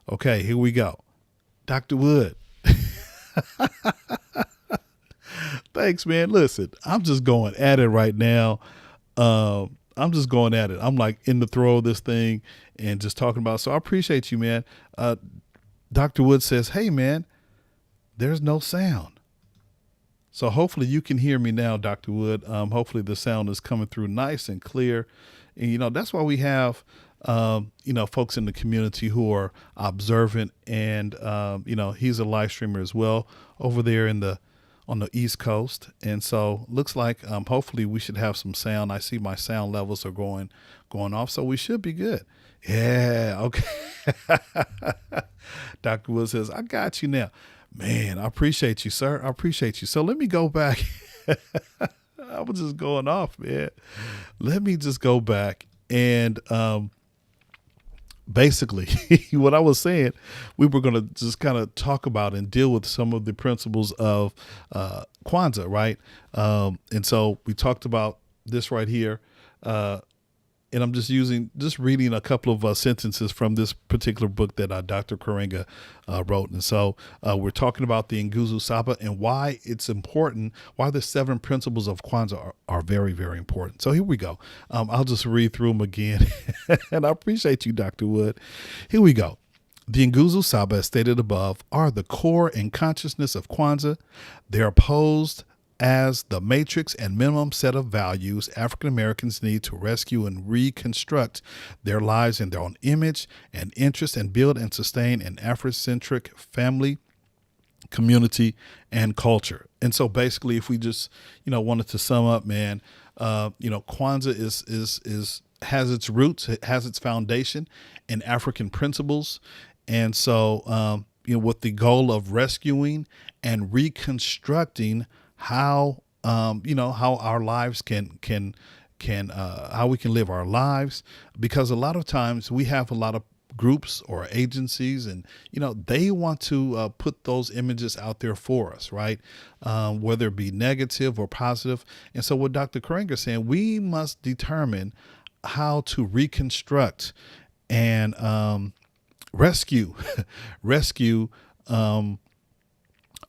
Okay, here we go. Dr. Wood. Thanks, man. Listen, I'm just going at it right now. I'm just going at it. I'm like in the throw of this thing and just talking about. So I appreciate you, man. Dr. Wood says, "Hey, man, there's no sound." So hopefully you can hear me now, Dr. Wood. Hopefully the sound is coming through nice and clear. And, that's why we have, folks in the community who are observant. And, he's a live streamer as well over there on the East Coast. And so looks like hopefully we should have some sound. I see my sound levels are going off. So we should be good. Yeah. Okay. Dr. Wood says, I got you now. Man, I appreciate you, sir. I appreciate you. So let me go back. I was just going off, man. Let me just go back and basically what I was saying, we were going to just kind of talk about and deal with some of the principles of Kwanzaa, right? And so we talked about this right here. And I'm just reading a couple of sentences from this particular book that Dr. Karenga wrote. And so we're talking about the Nguzo Saba and why it's important, why the 7 principles of Kwanzaa are very, very important. So here we go. I'll just read through them again. And I appreciate you, Dr. Wood. Here we go. The Nguzo Saba, as stated above, are the core and consciousness of Kwanzaa. They're posed as the matrix and minimum set of values African Americans need to rescue and reconstruct their lives in their own image and interest and build and sustain an Afrocentric family, community, and culture. And so basically, if we just, wanted to sum up, man, Kwanzaa has its roots, it has its foundation in African principles. And so, with the goal of rescuing and reconstructing how how our lives can how we can live our lives, because a lot of times we have a lot of groups or agencies and they want to put those images out there for us, right? Whether it be negative or positive. And so what Dr. Karenga is saying, we must determine how to reconstruct and rescue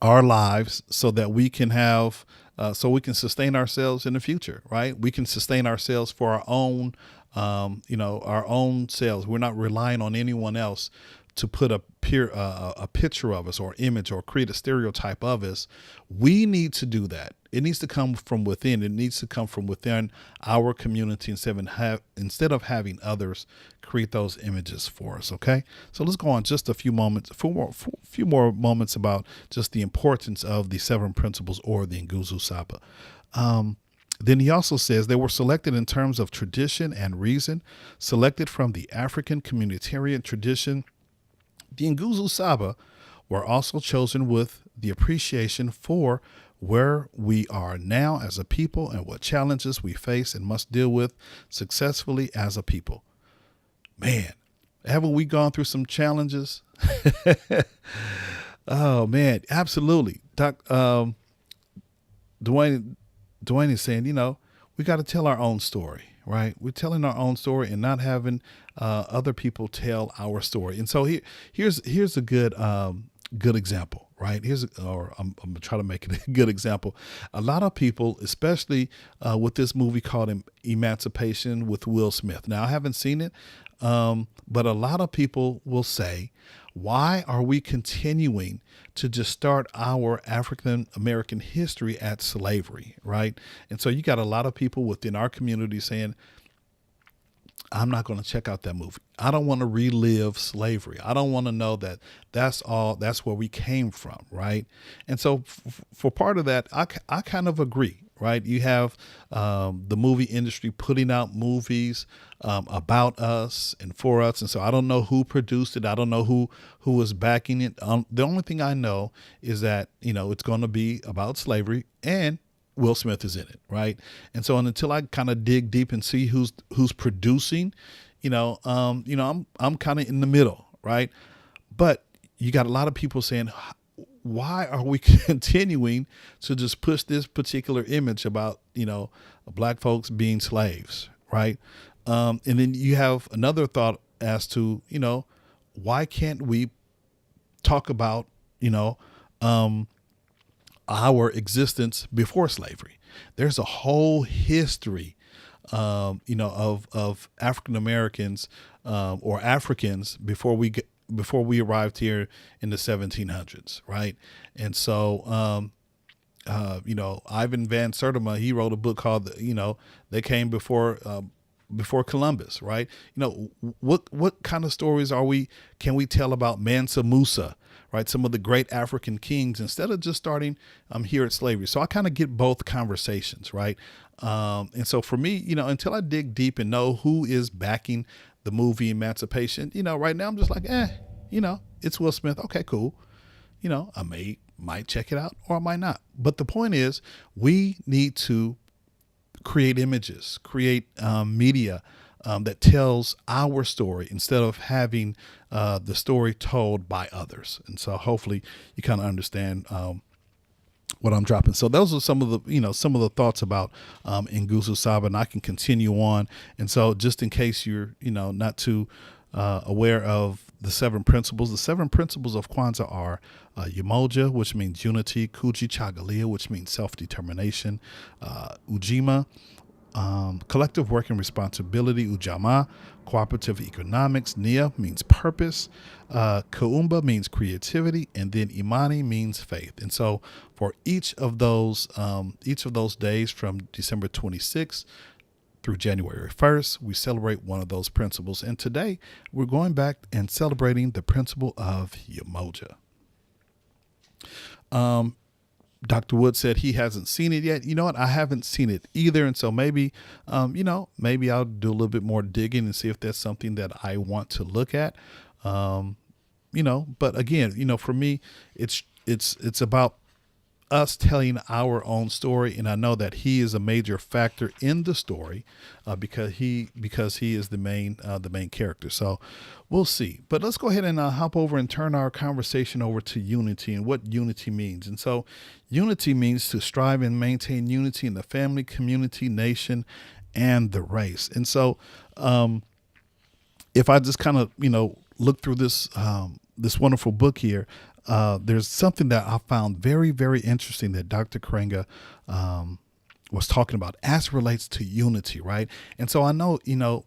our lives so that we can have, so we can sustain ourselves in the future, right? We can sustain ourselves for our own, our own selves. We're not relying on anyone else to put a picture of us or image or create a stereotype of us. We need to do that. It needs to come from within. It needs to come from within our community instead of having others create those images for us. Okay, so let's go on just a few more moments about just the importance of the 7 principles or the Nguzo Saba. Then he also says they were selected in terms of tradition and reason, selected from the African communitarian tradition. The Nguzo Saba were also chosen with the appreciation for where we are now as a people and what challenges we face and must deal with successfully as a people. Man, haven't we gone through some challenges? Oh man, absolutely. Dwayne is saying, we got to tell our own story, right? We're telling our own story and not having other people tell our story. And so here's a good example, right? I'm gonna try to make it a good example. A lot of people, especially with this movie called Emancipation with Will Smith. Now I haven't seen it, but a lot of people will say, why are we continuing to just start our African American history at slavery, right? And so you got a lot of people within our community saying, I'm not going to check out that movie. I don't want to relive slavery. I don't want to know that's where we came from, right? And so for part of that, I kind of agree, right? You have the movie industry putting out movies about us and for us. And so I don't know who produced it. I don't know who was backing it. The only thing I know is that, it's going to be about slavery and Will Smith is in it, right? And so until I kind of dig deep and see who's producing, I'm kind of in the middle, right? But you got a lot of people saying, why are we continuing to just push this particular image about, black folks being slaves, right? And then you have another thought as to, why can't we talk about, you know, um, our existence before slavery? There's a whole history, of African Americans, or Africans before we arrived here in the 1700s, right? And so, Ivan Van Sertima, he wrote a book called, they came before Columbus, right? What kind of stories can we tell about Mansa Musa, right? Some of the great African kings, instead of just starting here at slavery. So I kind of get both conversations, right? And so for me, until I dig deep and know who is backing the movie Emancipation, right now I'm just like, it's Will Smith. Okay, cool. I might check it out or I might not. But the point is, we need to create images, create media that tells our story instead of having the story told by others. And so hopefully you kind of understand what I'm dropping. So those are some of the thoughts about Nguzo Saba, and I can continue on. And so just in case you're, not too aware of the 7 principles of Kwanzaa are Umoja, which means unity; Kujichagulia, which means self-determination; Ujima, collective work and responsibility; Ujamaa, cooperative economics; Nia means purpose; Kuumba means creativity; and then Imani means faith. And so for each of those days from December 26th through January 1st, we celebrate one of those principles. And today we're going back and celebrating the principle of Umoja. Dr. Wood said he hasn't seen it yet. You know what? I haven't seen it either. And so maybe I'll do a little bit more digging and see if that's something that I want to look at. But again, for me, it's about us telling our own story. And I know that he is a major factor in the story, because he is the main character. So we'll see. But let's go ahead and hop over and turn our conversation over to unity and what unity means. And so unity means to strive and maintain unity in the family, community, nation, and the race. And so if I just kind of, look through this wonderful book here, there's something that I found very, very interesting that Dr. Karenga was talking about as it relates to unity, right? And so I know,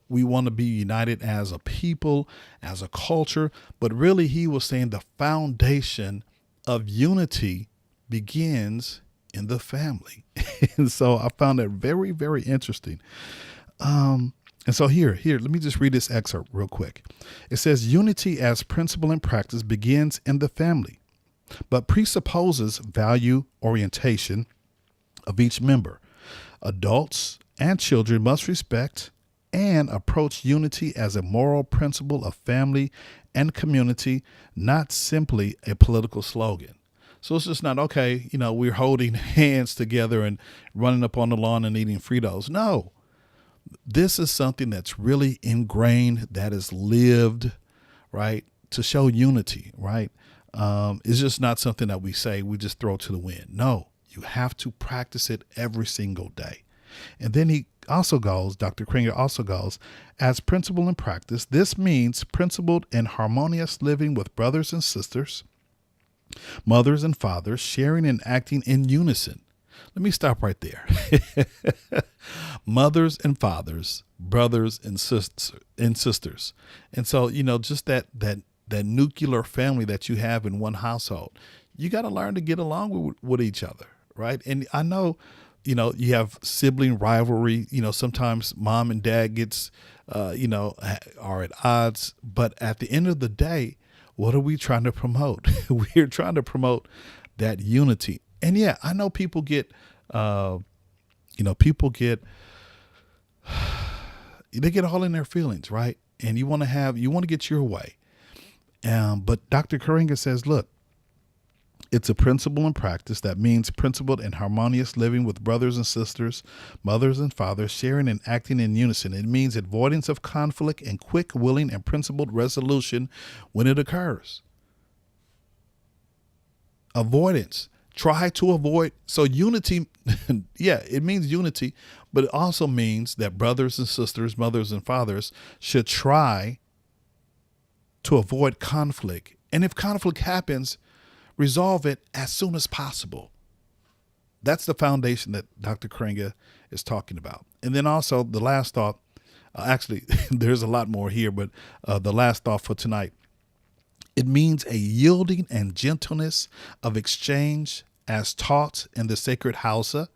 we want to be united as a people, as a culture, but really he was saying the foundation of unity begins in the family. And so I found that very, very interesting. And so here, let me just read this excerpt real quick. It says, unity as principle and practice begins in the family, but presupposes value orientation of each member. Adults and children must respect and approach unity as a moral principle of family and community, not simply a political slogan. So it's just not, okay, we're holding hands together and running up on the lawn and eating Fritos. No. This is something that's really ingrained, that is lived, right, to show unity, right? It's just not something that we just throw to the wind. No, you have to practice it every single day. And then Dr. Kringer also goes, as principle and practice, this means principled and harmonious living with brothers and sisters, mothers and fathers, sharing and acting in unison. Let me stop right there. Mothers and fathers, brothers and sisters. And so, just that nuclear family that you have in one household, you got to learn to get along with each other, right? And I know, you have sibling rivalry, sometimes mom and dad are at odds, but at the end of the day, what are we trying to promote? We're trying to promote that unity. And yeah, I know people get, they get all in their feelings, right? And you want to get your way. But Dr. Karenga says, look, it's a principle and practice that means principled and harmonious living with brothers and sisters, mothers and fathers, sharing and acting in unison. It means avoidance of conflict and quick, willing, and principled resolution when it occurs. Avoidance. Try to avoid. So unity, yeah, it means unity, but it also means that brothers and sisters, mothers and fathers should try to avoid conflict. And if conflict happens, resolve it as soon as possible. That's the foundation that Dr. Kringa is talking about. And then also the last thought, actually, there's a lot more here, but the last thought for tonight, it means a yielding and gentleness of exchange as taught in the Sacred Hausa.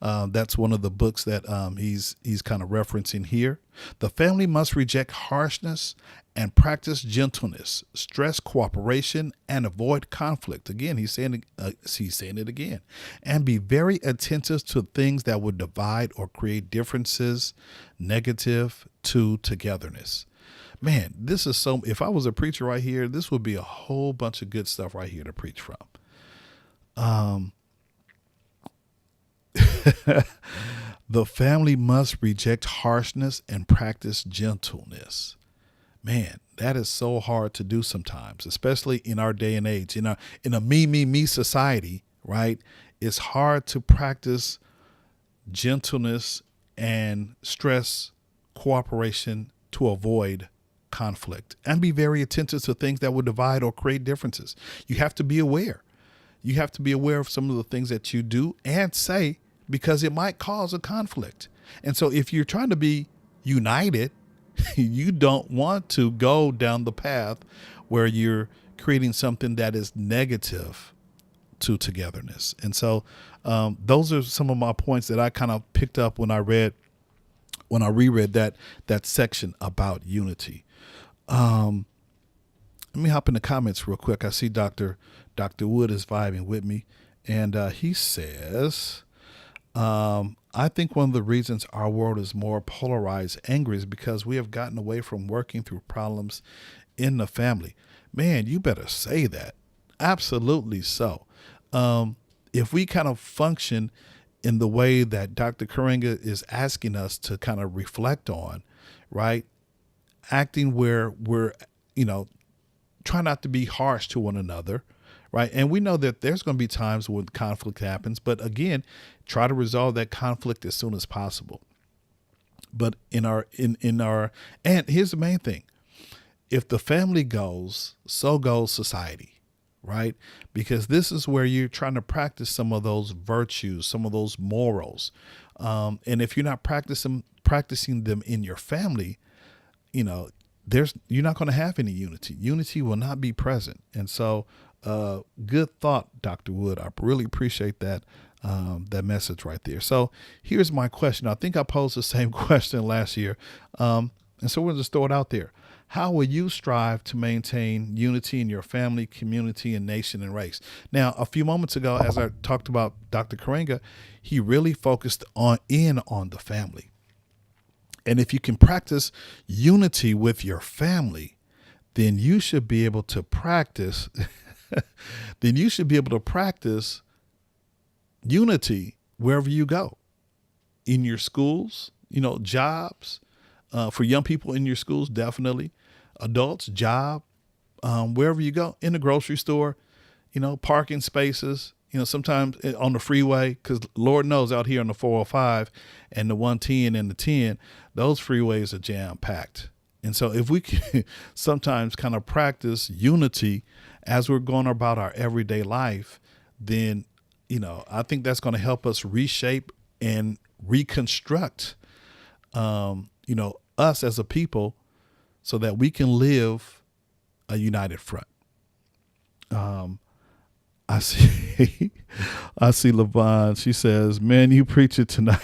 That's one of the books that he's kind of referencing here. The family must reject harshness and practice gentleness, stress cooperation, and avoid conflict. Again, he's saying it again, and be very attentive to things that would divide or create differences, negative to togetherness. Man, this is so. If I was a preacher right here, this would be a whole bunch of good stuff right here to preach from. The family must reject harshness and practice gentleness. Man, that is so hard to do sometimes, especially in our day and age. In a me society, right? It's hard to practice gentleness and stress cooperation to avoid conflict, and be very attentive to things that would divide or create differences. You have to be aware. You have to be aware of some of the things that you do and say, because it might cause a conflict. And so if you're trying to be united, you don't want to go down the path where you're creating something that is negative to togetherness. And so those are some of my points that I kind of picked up when I reread that section about unity. Let me hop in the comments real quick. I see Dr. Wood is vibing with me, and he says, I think one of the reasons our world is more polarized, angry, is because we have gotten away from working through problems in the family. Man, you better say that. Absolutely so. If we kind of function in the way that Dr. Karenga is asking us to kind of reflect on, right? Acting where we're, try not to be harsh to one another, right? And we know that there's going to be times when conflict happens, but again, try to resolve that conflict as soon as possible. But and here's the main thing. If the family goes, so goes society, right? Because this is where you're trying to practice some of those virtues, some of those morals. And if you're not practicing them in your family, you're not going to have any unity. Unity will not be present. And so, good thought, Dr. Wood. I really appreciate that message right there. So here's my question. I think I posed the same question last year. And so we'll just throw it out there. How will you strive to maintain unity in your family, community, and nation and race? Now, a few moments ago, as I talked about Dr. Karenga, he really focused on the family. And if you can practice unity with your family, then you should be able to practice unity wherever you go, in your schools, jobs, for young people in your schools, definitely, adults, job, wherever you go, in the grocery store, parking spaces, sometimes on the freeway, because Lord knows out here on the 405 and the 110 and the 10, those freeways are jam packed. And so if we can sometimes kind of practice unity as we're going about our everyday life, then, I think that's going to help us reshape and reconstruct, us as a people so that we can live a united front. I see LaVon. She says, man, you preach it tonight.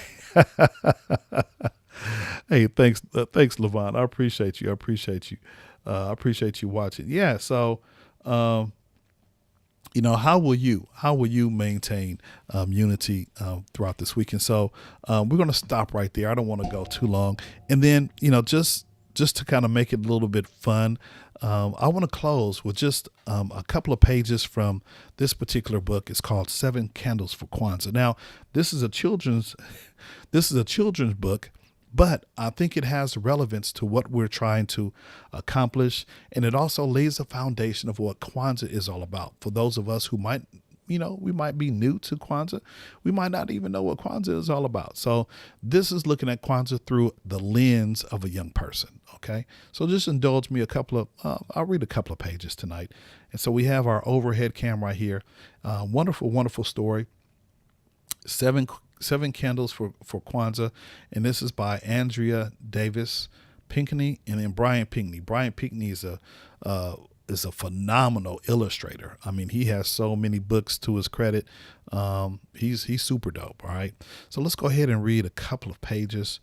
Hey, thanks, LaVon. I appreciate you. I appreciate you watching. Yeah. So, how will you maintain unity throughout this week? And so we're going to stop right there. I don't want to go too long. And then, just to kind of make it a little bit fun, I want to close with just a couple of pages from this particular book. It's called 7 Candles for Kwanzaa. Now, this is a children's book, but I think it has relevance to what we're trying to accomplish. And it also lays a foundation of what Kwanzaa is all about for those of us who might we might be new to Kwanzaa. We might not even know what Kwanzaa is all about. So this is looking at Kwanzaa through the lens of a young person. Okay. So just indulge me I'll read a couple of pages tonight. And so we have our overhead cam right here. Wonderful, wonderful story. Seven candles for Kwanzaa. And this is by Andrea Davis Pinckney and then Brian Pinckney. Brian Pinckney is a phenomenal illustrator. I mean, he has so many books to his credit. He's super dope. All right. So let's go ahead and read a couple of pages.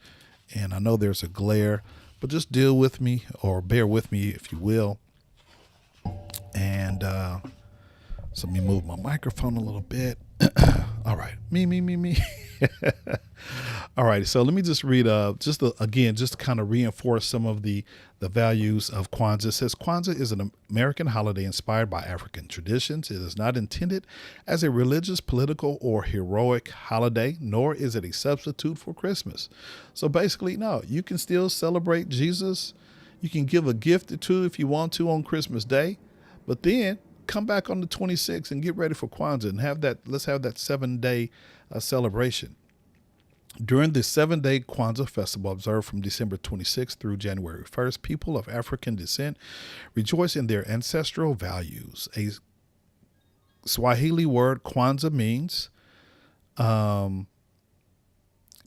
And I know there's a glare, but just deal with me or bear with me if you will. And so let me move my microphone a little bit. All right. Me. All right. So let me just read just to kind of reinforce some of the values of Kwanzaa. It says Kwanzaa is an American holiday inspired by African traditions. It is not intended as a religious, political, or heroic holiday, nor is it a substitute for Christmas. So basically, no, you can still celebrate Jesus. You can give a gift or two if you want to on Christmas Day, but then come back on the 26th and get ready for Kwanzaa and let's have that 7-day celebration. During the 7-day Kwanzaa festival observed from December 26th through January 1st, people of African descent rejoice in their ancestral values. A Swahili word Kwanzaa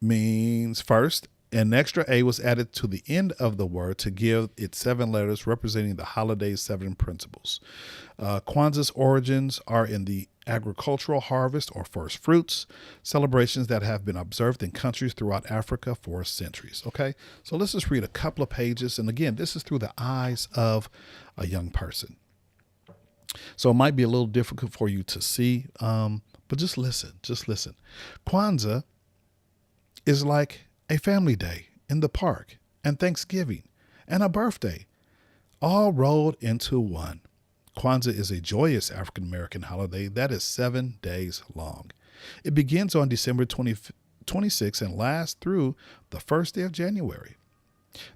means first. An extra A was added to the end of the word to give it 7 letters representing the holiday's 7 principles. Kwanzaa's origins are in the agricultural harvest or first fruits, celebrations that have been observed in countries throughout Africa for centuries. Okay, so let's just read a couple of pages. And again, this is through the eyes of a young person. So it might be a little difficult for you to see, but just listen. Kwanzaa is like a family day in the park and Thanksgiving and a birthday all rolled into one. Kwanzaa is a joyous African-American holiday that is 7 days long. It begins on December 26th and lasts through the first day of January.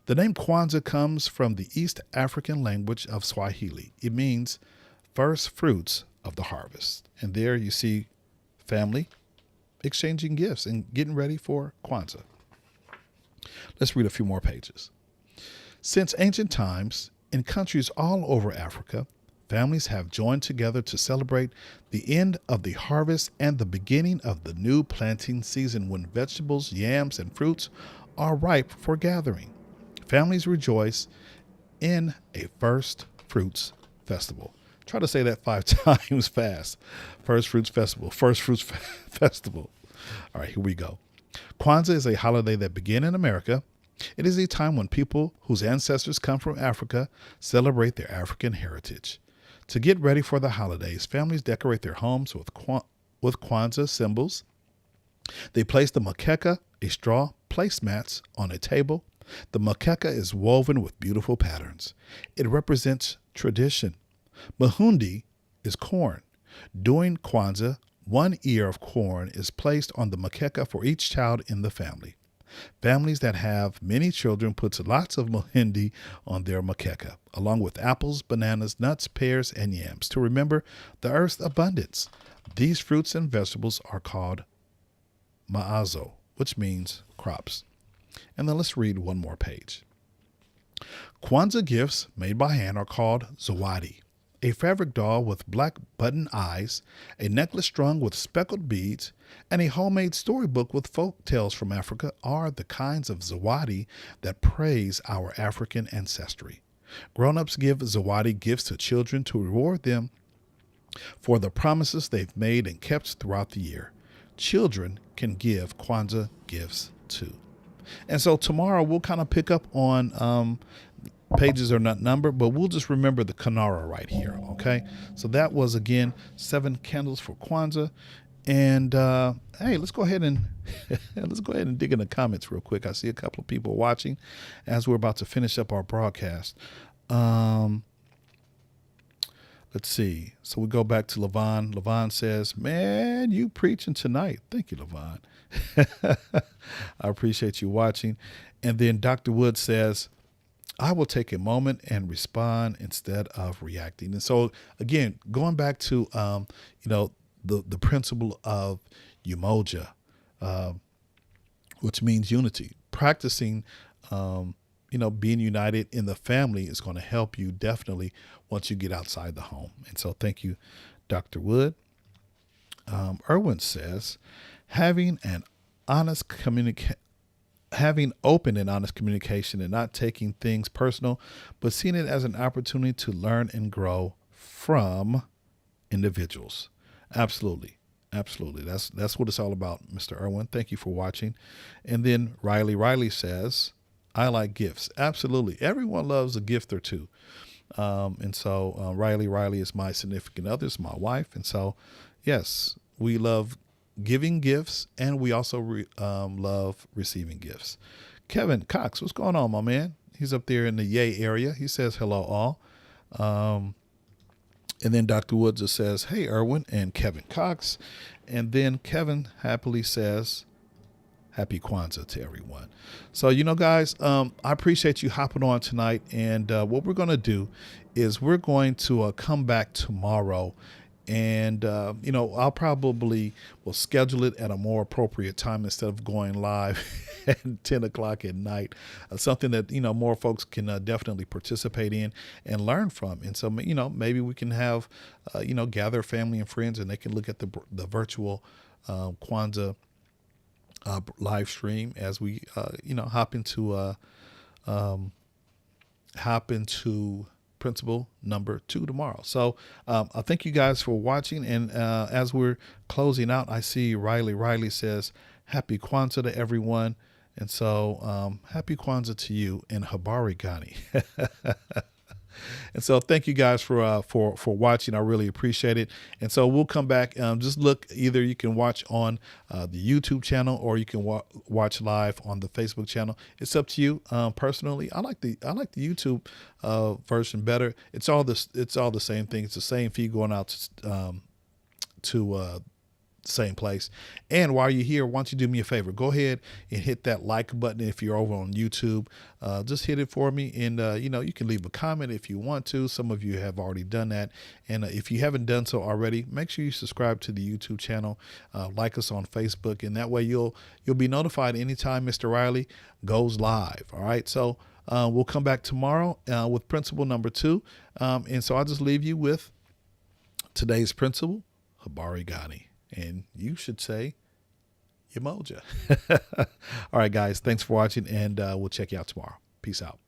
The name Kwanzaa comes from the East African language of Swahili. It means first fruits of the harvest. And there you see family exchanging gifts and getting ready for Kwanzaa. Let's read a few more pages. Since ancient times, in countries all over Africa, families have joined together to celebrate the end of the harvest and the beginning of the new planting season when vegetables, yams, and fruits are ripe for gathering. Families rejoice in a first fruits festival. Try to say that 5 times fast. First fruits festival. Festival. All right, here we go. Kwanzaa is a holiday that began in America. It is a time when people whose ancestors come from Africa celebrate their African heritage. To get ready for the holidays, families decorate their homes with Kwanzaa symbols. They place the mkeka, a straw placemats, on a table. The mkeka is woven with beautiful patterns. It represents tradition. Mahundi is corn. During Kwanzaa, 1 ear of corn is placed on the mkeka for each child in the family. Families that have many children put lots of mahindi on their mkeka, along with apples, bananas, nuts, pears, and yams to remember the earth's abundance. These fruits and vegetables are called maazo, which means crops. And then let's read one more page. Kwanzaa gifts made by hand are called zawadi. A fabric doll with black button eyes, a necklace strung with speckled beads, and a homemade storybook with folk tales from Africa are the kinds of zawadi that praise our African ancestry. Grown-ups give zawadi gifts to children to reward them for the promises they've made and kept throughout the year. Children can give Kwanzaa gifts too. And so tomorrow we'll kind of pick up on pages are not numbered, but we'll just remember the Kanara right here. Okay. So that was, again, 7 candles for Kwanzaa. And hey, let's go ahead and dig in the comments real quick. I see a couple of people watching as we're about to finish up our broadcast. Let's see. So we go back to Levon. Levon says, "Man, you preaching tonight." Thank you, Levon. I appreciate you watching. And then Dr. Wood says, "I will take a moment and respond instead of reacting." And so again, going back to, the principle of Umoja, which means unity. Practicing, being united in the family is going to help you definitely once you get outside the home. And so thank you, Dr. Wood. Irwin says, having an honest having open and honest communication and not taking things personal, but seeing it as an opportunity to learn and grow from individuals. Absolutely. Absolutely. That's what it's all about, Mr. Irwin. Thank you for watching. And then Riley says, I like gifts. Absolutely. Everyone loves a gift or two. And so Riley is my significant other, is my wife. And so, yes, we love giving gifts, and we also love receiving gifts. Kevin Cox, what's going on, my man? He's up there in the Yay area. He says, hello, all. And then Dr. Woods just says, hey, Irwin and Kevin Cox. And then Kevin happily says, Happy Kwanzaa to everyone. So, guys, I appreciate you hopping on tonight. And what we're going to do is we're going to come back tomorrow. And, I'll probably will schedule it at a more appropriate time instead of going live at 10 o'clock at night. Something that, more folks can definitely participate in and learn from. And so, maybe we can have, gather family and friends, and they can look at the virtual Kwanzaa live stream as we, hop into principle number 2 tomorrow. So I thank you guys for watching. And as we're closing out, I see Riley says, Happy Kwanzaa to everyone. And so Happy Kwanzaa to you in Habari Gani. And so thank you guys for watching. I really appreciate it. And so we'll come back. Just look, either you can watch on the YouTube channel, or you can watch live on the Facebook channel. It's up to you. Personally, I like the YouTube version better. It's all the same thing. It's the same feed going out to same place. And while you're here, why don't you do me a favor? Go ahead and hit that like button if you're over on YouTube. Just hit it for me. And, you can leave a comment if you want to. Some of you have already done that. And if you haven't done so already, make sure you subscribe to the YouTube channel. Like us on Facebook. And that way you'll be notified anytime Mr. Riley goes live. All right. So we'll come back tomorrow with principle number 2. And so I'll just leave you with today's principle, Habari Gani. And you should say Umoja. All right, guys. Thanks for watching, and we'll check you out tomorrow. Peace out.